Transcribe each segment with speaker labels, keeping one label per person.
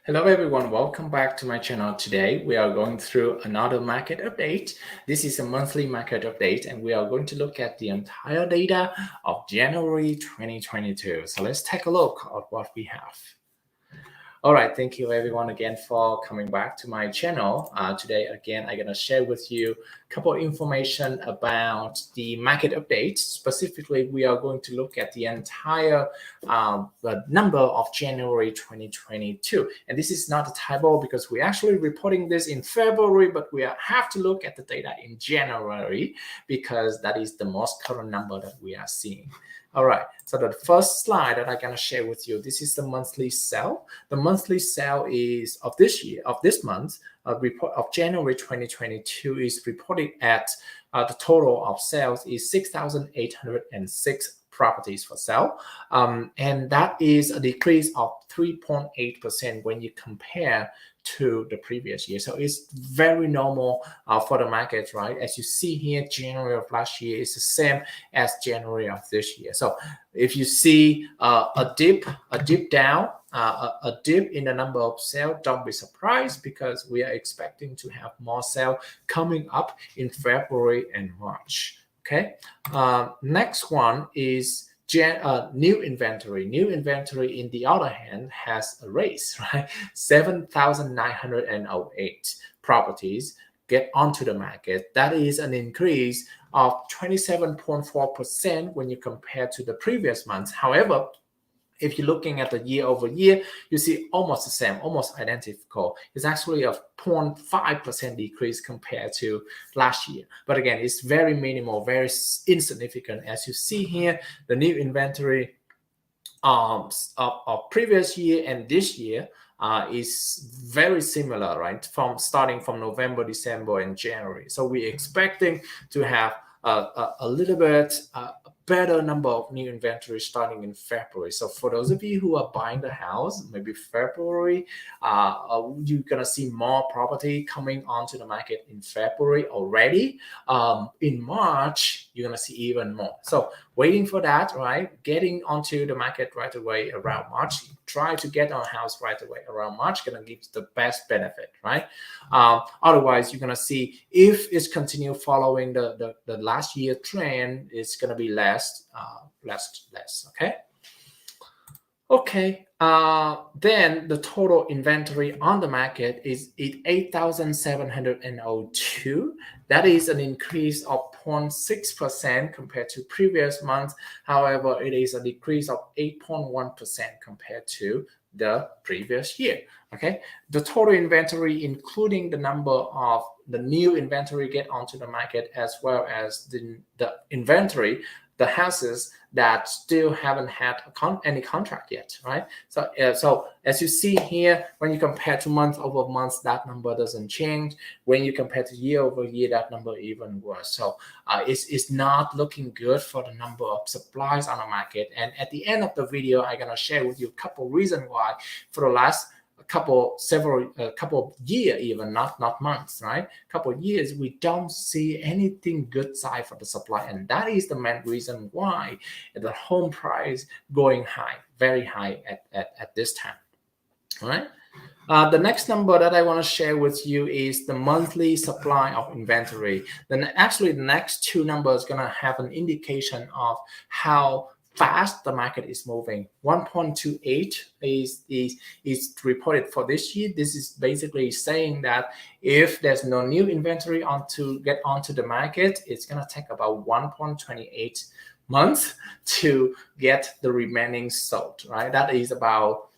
Speaker 1: Hello everyone, welcome back to my channel. Today we are going through another market update. This is a monthly market update and we are going to look at the entire data of January 2022. So let's take a look at what we have. All right, thank you everyone again for coming back to my channel. Today, again, I'm gonna share with you a couple of information about the market update. Specifically, we are going to look at the entire the number of January 2022. And this is not a typo because we're actually reporting this in February, but we have to look at the data in January because that is the most current number that we are seeing. All right, so the first slide that I'm going to share with you, this is the monthly sale. The monthly sale is of this month, report of January 2022 is reported at the total of sales is 6,806 properties for sale. And that is a decrease of 3.8% when you compare to the previous year. So it's very normal for the market, right? As you see here, January of last year is the same as January of this year. So if you see a dip down, a dip in the number of sales, don't be surprised because we are expecting to have more sales coming up in February and March. Okay. Next one is new inventory. New inventory, in the other hand, has a raise, right? 7,908 properties get onto the market. That is an increase of 27.4% when you compare to the previous months. However, if you're looking at the year over year, you see almost the same, almost identical. It's actually a 0.5% decrease compared to last year. But again, it's very minimal, very insignificant. As you see here, the new inventory of previous year and this year is very similar, right? Starting from November, December, and January. So we're expecting to have a little bit better number of new inventory starting in February. So for those of you who are buying the house, maybe February, you're gonna see more property coming onto the market in February already. In March, you're gonna see even more. So waiting for that, right? Getting onto the market right away around March. Try to get on a house right away around March, gonna give the best benefit, right? Otherwise, you're gonna see if it's continue following the last year trend, it's gonna be less. Okay. Okay. Then the total inventory on the market is 8,702. That is an increase of 0.6% compared to previous months. However, it is a decrease of 8.1% compared to the previous year. Okay, the total inventory, including the number of the new inventory get onto the market, as well as the inventory, the houses that still haven't had any contract yet, right? So, so as you see here, when you compare to month over month, that number doesn't change. When you compare to year over year, that number even worse. So it's not looking good for the number of supplies on the market. And at the end of the video, I'm gonna share with you a couple reasons why for the last couple year, even not months, right? Couple years, we don't see anything good side for the supply, and that is the main reason why the home price going high, very high at this time. All right. The next number that I want to share with you is the monthly supply of inventory. Then actually the next two numbers gonna have an indication of how fast the market is moving. 1.28 is reported for this year. This is basically saying that if there's no new inventory get onto the market, it's gonna take about 1.28 months to get the remaining sold, right? That is about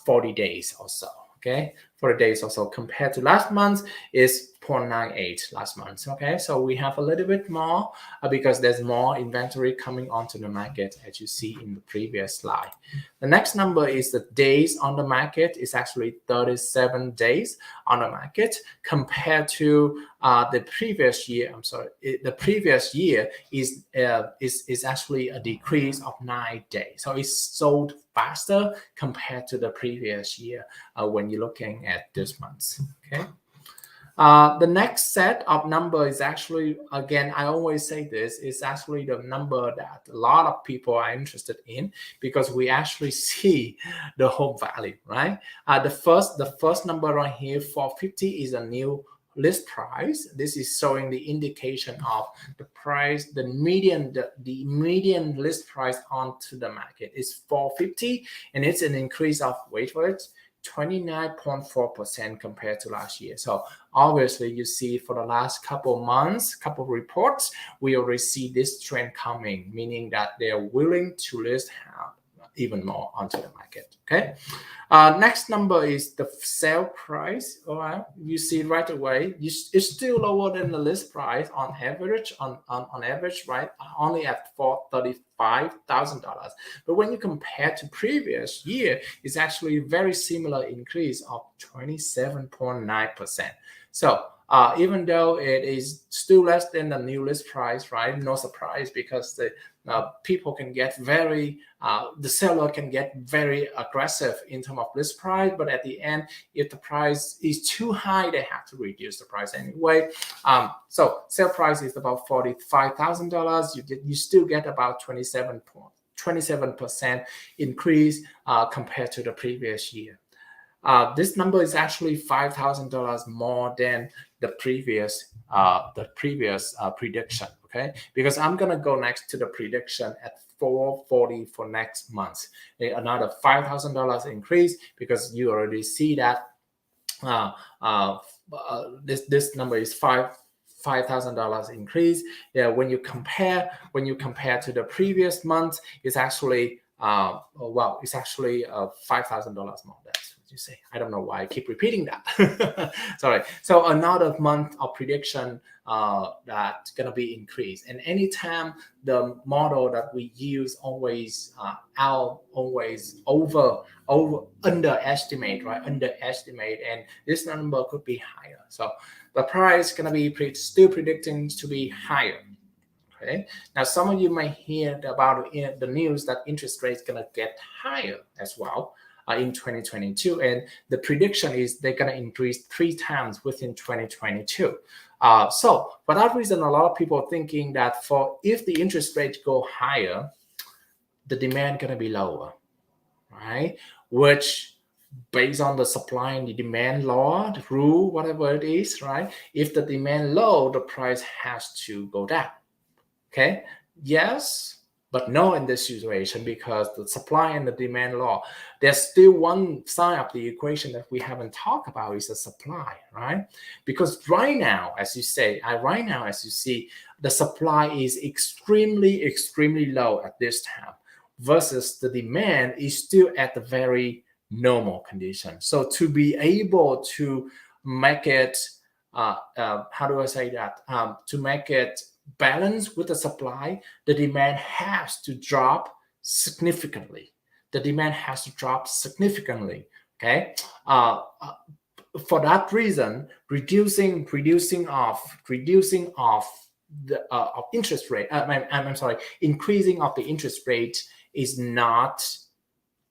Speaker 1: 40 days or so. Okay, 40 days or so compared to last month is 0.98 last month. Okay, so we have a little bit more because there's more inventory coming onto the market, as you see in the previous slide. The next number is the days on the market. Is actually 37 days on the market compared to the previous year. I'm sorry, the previous year is actually a decrease of 9 days. So it's sold faster compared to the previous year when you're looking at this month. Okay. The next set of number is actually, again, I always say this, is actually the number that a lot of people are interested in because we actually see the home value, right? The first number right here, 450, is a new list price. This is showing the indication of the price, the median list price onto the market is 450, and it's an increase of, wait for it, 29.4% compared to last year. So obviously you see for the last couple months, couple reports, we already see this trend coming, meaning that they are willing to list even more onto the market. Okay. Next number is the sale price. All right, you see right away, it's still lower than the list price on average. On average, right, only at $435,000. But when you compare to previous year, it's actually a very similar increase of 27.9%. So even though it is still less than the new list price, right? No surprise, because the people can get very, the seller can get very aggressive in terms of list price. But at the end, if the price is too high, they have to reduce the price anyway. So sale price is about $45,000. You still get about 27% increase compared to the previous year. This number is actually $5,000 more than the previous prediction. Okay, because I'm gonna go next to the prediction at 440 for next month. Another $5,000 increase, because you already see that this number is $5,000 increase. Yeah, when you compare to the previous month, it's actually it's actually $5,000 more. That's what you say. I don't know why I keep repeating that. Sorry. So another month of prediction that's gonna be increased. And anytime the model that we use always underestimate, right? Underestimate, and this number could be higher. So the price is gonna be still predicting to be higher. Okay. Now, some of you might hear about the news that interest rates going to get higher as well in 2022, and the prediction is they're going to increase 3 times within 2022. So for that reason, a lot of people are thinking that if the interest rates go higher, the demand going to be lower, right? Which, based on the supply and the demand law, the rule, whatever it is, right? If the demand low, the price has to go down. Okay, yes, but no in this situation, because the supply and the demand law, there's still one side of the equation that we haven't talked about, is the supply, right? Because right now, as you see, the supply is extremely low at this time, versus the demand is still at the very normal condition. So to be able to make it, how do I say that? To make it balance with the supply, the demand has to drop significantly. Okay. For that reason, reducing of the interest rate. I'm sorry, increasing of the interest rate is not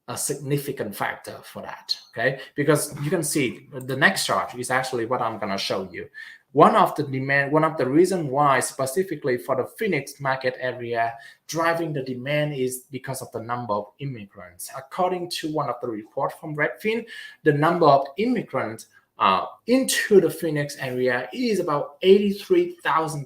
Speaker 1: a significant factor for that. Okay, because you can see the next chart is actually what I'm going to show you. One of the reasons why specifically for the Phoenix market area driving the demand is because of the number of immigrants. According to one of the reports from Redfin, the number of immigrants into the Phoenix area is about 80,000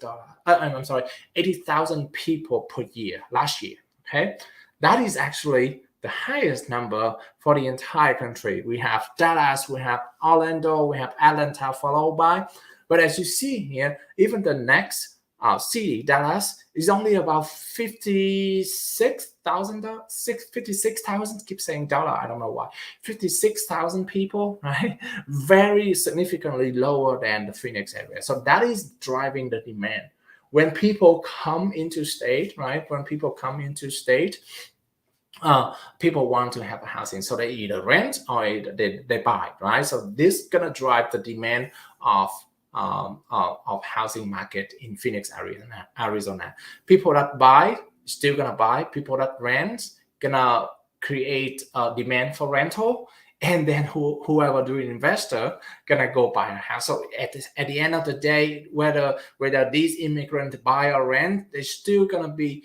Speaker 1: people per year last year. Okay, that is actually the highest number for the entire country. We have Dallas, we have Orlando, we have Atlanta followed by. But as you see here, even the next city, Dallas, is only about 56,000. Keep saying dollar, I don't know why. 56,000 people, right? Very significantly lower than the Phoenix area. So that is driving the demand. When people come into state, right? People want to have a housing, so they either rent or they buy, right? So this is gonna drive the demand of housing market in Phoenix, Arizona. People that buy still gonna buy. People that rent gonna create a demand for rental, and then whoever the investor gonna go buy a house. So at the end of the day, whether these immigrants buy or rent, they're still gonna be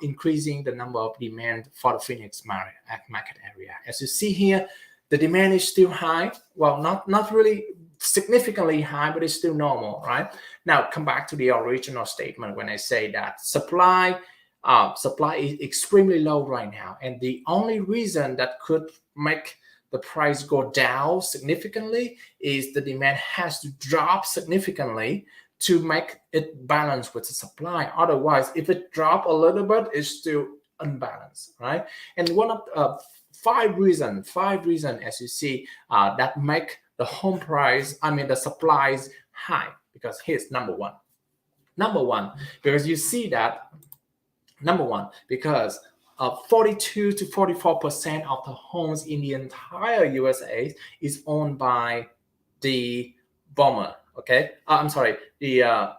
Speaker 1: increasing the number of demand for the Phoenix market area. As you see here, the demand is still high. Well, not really significantly high, but it's still normal, right? Now come back to the original statement when I say that supply is extremely low right now, and the only reason that could make the price go down significantly is the demand has to drop significantly to make it balance with the supply. Otherwise, if it drop a little bit, it's still unbalanced, right? And one of five reasons, as you see, that make the home price, the supplies high. Because here's number one, because you see that, because 42 to 44% of the homes in the entire USA is owned by the boomer. Okay, I'm sorry, the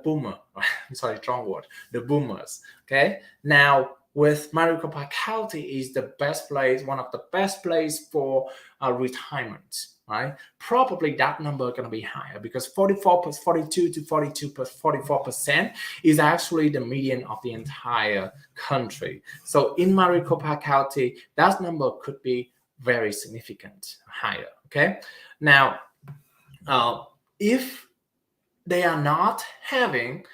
Speaker 1: boomer. I'm sorry, wrong word. The boomers. Okay, now with Maricopa County is the best place, one of the best place for retirement. Right, probably that number going to be higher because 42 to 44% is actually the median of the entire country. So in Maricopa County, that number could be very significant higher. Okay, now if they are not having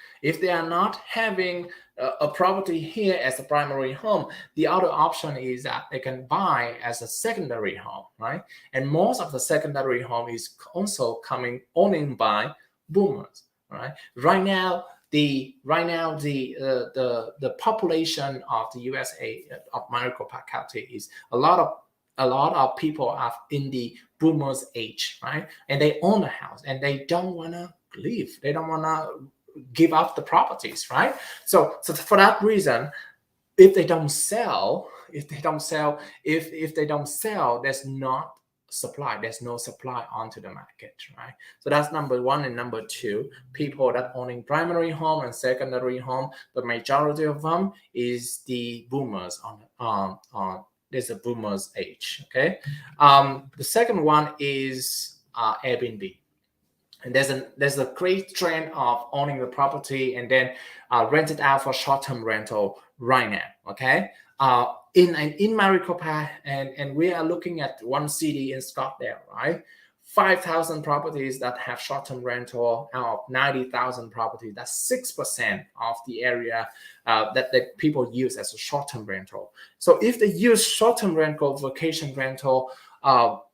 Speaker 1: a property here as a primary home, the other option is that they can buy as a secondary home, right? And most of the secondary home is also owned by boomers, right? Right now the population of the USA of Maricopa County is a lot of people are in the boomers age, right? And they own a house and they don't want to leave. They don't want to give up the properties, right? So for that reason, if they don't sell, there's not supply. There's no supply onto the market, right? So that's number one. And number two, people that owning primary home and secondary home, the majority of them is the boomers on there's a boomers age. Okay. The second one is Airbnb. And there's a great trend of owning the property and then rent it out for short-term rental right now. Okay, in Maricopa, and we are looking at one city in Scottsdale, right? 5,000 properties that have short-term rental out of 90,000 properties. That's 6% of the area that people use as a short-term rental. So if they use short-term rental, vacation rental,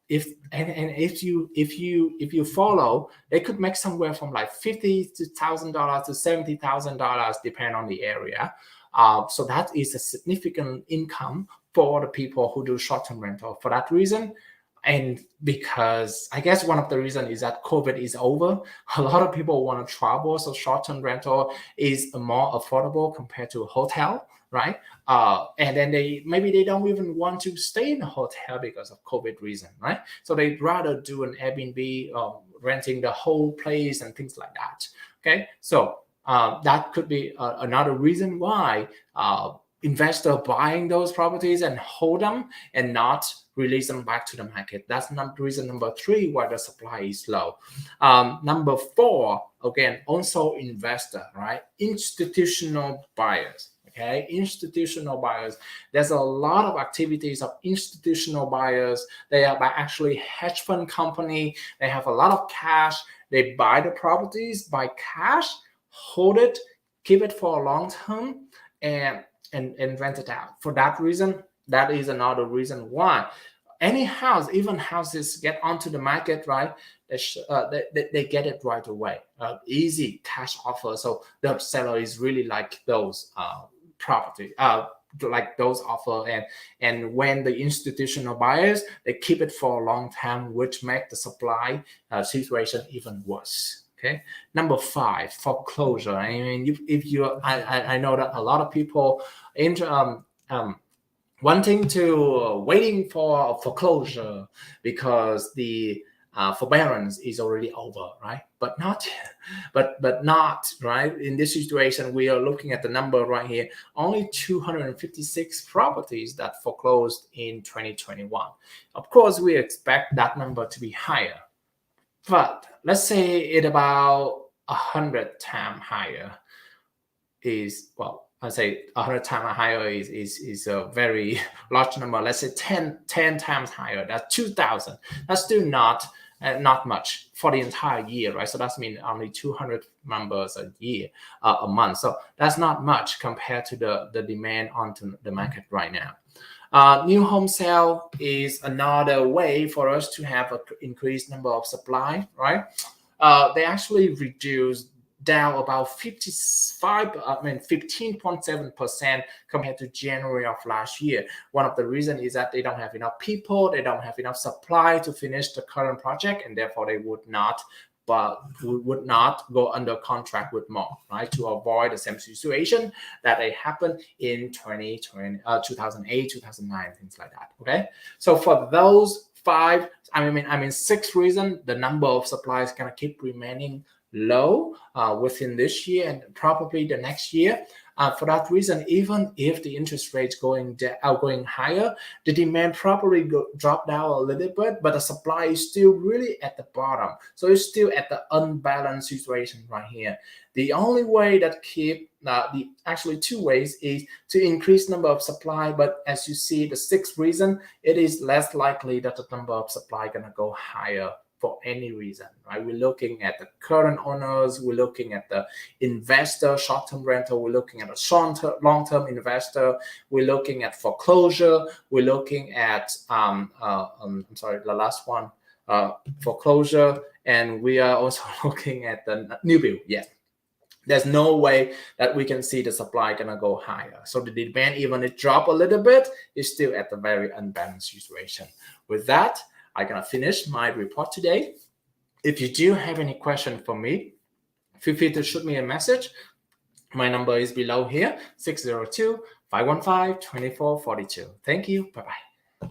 Speaker 1: if you follow, they could make somewhere from like $50,000 to $70,000 depending on the area. So that is a significant income for the people who do short-term rental. For that reason, and because I guess one of the reasons is that COVID is over, a lot of people want to travel, so short-term rental is more affordable compared to a hotel, right? And then they don't even want to stay in a hotel because of COVID reason, right? So they'd rather do an Airbnb, renting the whole place and things like that. Okay, so that could be another reason why investor buying those properties and hold them and not release them back to the market. That's reason number three why the supply is low. Number four, again, also investor, right? Institutional buyers. Okay, institutional buyers. There's a lot of activities of institutional buyers. They are actually hedge fund company. They have a lot of cash. They buy the properties by cash, hold it, keep it for a long term, and rent it out. For that reason, that is another reason why any house, even houses, get onto the market, right? They get it right away. Easy cash offer. So the seller is really like those property, like those offer, and when the institutional buyers, they keep it for a long time, which make the supply situation even worse. Okay, number five, foreclosure. I mean, I know that a lot of people wanting to waiting for a foreclosure because the forbearance is already over, right? But not, right? In this situation, we are looking at the number right here, only 256 properties that foreclosed in 2021. Of course, we expect that number to be higher, but let's say it about 100 times higher is, well, I say 100 times higher is a very large number. Let's say 10 times higher. That's 2,000. That's still not much for the entire year, right? So that's mean only 200 members a year, a month. So that's not much compared to the demand onto the market right now. New home sale is another way for us to have an increased number of supply, right? They actually reduced down about 15.7% compared to January of last year. One of the reasons is that they don't have enough people, they don't have enough supply to finish the current project, and therefore they would not go under contract with more, right? To avoid the same situation that happened in 2008, 2009, things like that. Okay, so for those six reasons, the number of supply is gonna keep remaining low within this year and probably the next year. For that reason, even if the interest rates going higher, the demand probably drop down a little bit, but the supply is still really at the bottom. So it's still at the unbalanced situation right here. The only way that actually two ways is to increase number of supply, but as you see, the sixth reason, it is less likely that the number of supply gonna go higher for any reason, right? We're looking at the current owners, we're looking at the investor, short-term rental, we're looking at a long-term investor, we're looking at foreclosure, we're looking at the last one, foreclosure, and we are also looking at the new build. Yes. There's no way that we can see the supply gonna go higher. So the demand, even it drop a little bit, is still at a very unbalanced situation. With that, I'm gonna finish my report today. If you do have any question for me, feel free to shoot me a message. My number is below here, 602-515-2442. Thank you. Bye-bye.